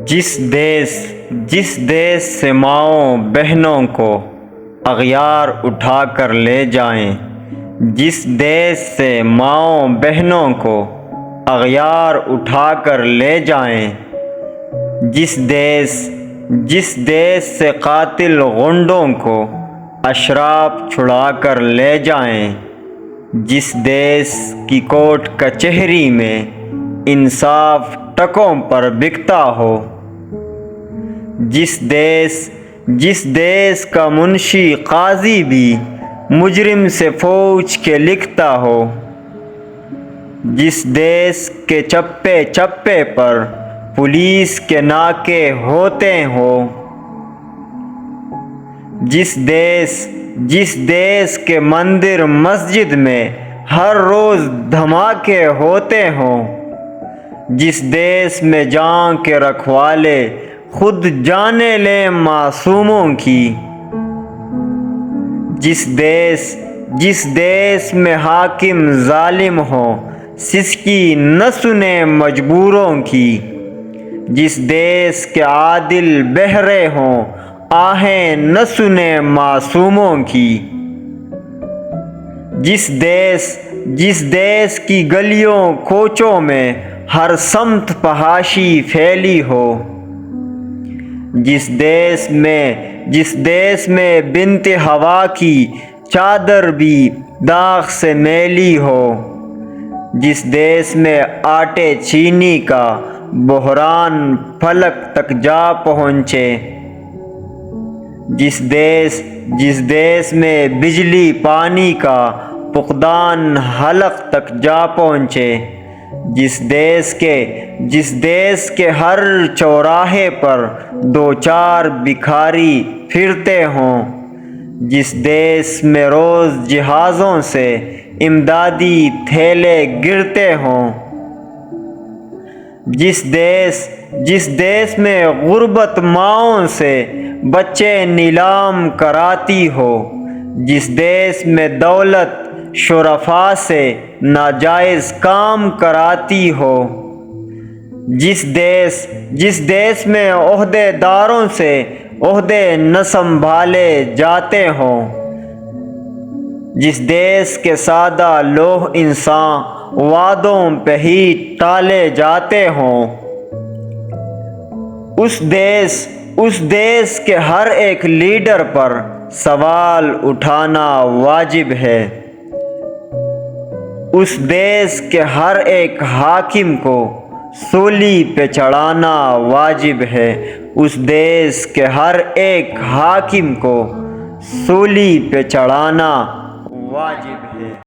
جس دیس سے ماؤں بہنوں کو اغیار اٹھا کر لے جائیں، جس دیس سے ماؤں بہنوں کو اغیار اٹھا کر لے جائیں، جس دیس سے قاتل غنڈوں کو اشراف چھڑا کر لے جائیں، جس دیس کی کورٹ کچہری میں انصاف ٹکوں پر بکتا ہو، جس دیس کا منشی قاضی بھی مجرم سے پوچھ کے لکھتا ہو، جس دیس کے چپے چپے پر پولیس کے ناکے ہوتے ہوں، جس دیس کے مندر مسجد میں ہر روز دھماکے ہوتے ہوں، جس دیس میں جان کے رکھوالے خود جانیں لیں معصوموں کی، جس دیس میں حاکم ظالم ہو سسکی نہ سنے مجبوروں کی، جس دیس کے عادل بہرے ہوں آہیں نہ سنے معصوموں کی، جس دیس کی گلیوں کوچوں میں ہر سمت فحاشی پھیلی ہو، جس دیس میں بنت ہوا کی چادر بھی داغ سے میلی ہو، جس دیس میں آٹے چینی کا بحران فلک تک جا پہنچے، جس دیس میں بجلی پانی کا فقدان حلق تک جا پہنچے، جس دیس کے ہر چوراہے پر دو چار بھکاری پھرتے ہوں، جس دیس میں روز جہازوں سے امدادی تھیلے گرتے ہوں، جس دیس میں غربت ماؤں سے بچے نیلام کراتی ہو، جس دیس میں دولت شرفاء سے ناجائز کام کراتی ہو، جس دیس میں عہدے داروں سے عہدے نہ سنبھالے جاتے ہوں، جس دیس کے سادہ لوح انسان وعدوں پہ ہی ٹالے جاتے ہوں، اس دیس کے ہر ایک لیڈر پر سوال اٹھانا واجب ہے، اس دیس کے ہر ایک حاکم کو سولی پہ چڑھانا واجب ہے، اس دیس کے ہر ایک حاکم کو سولی پہ چڑھانا واجب ہے۔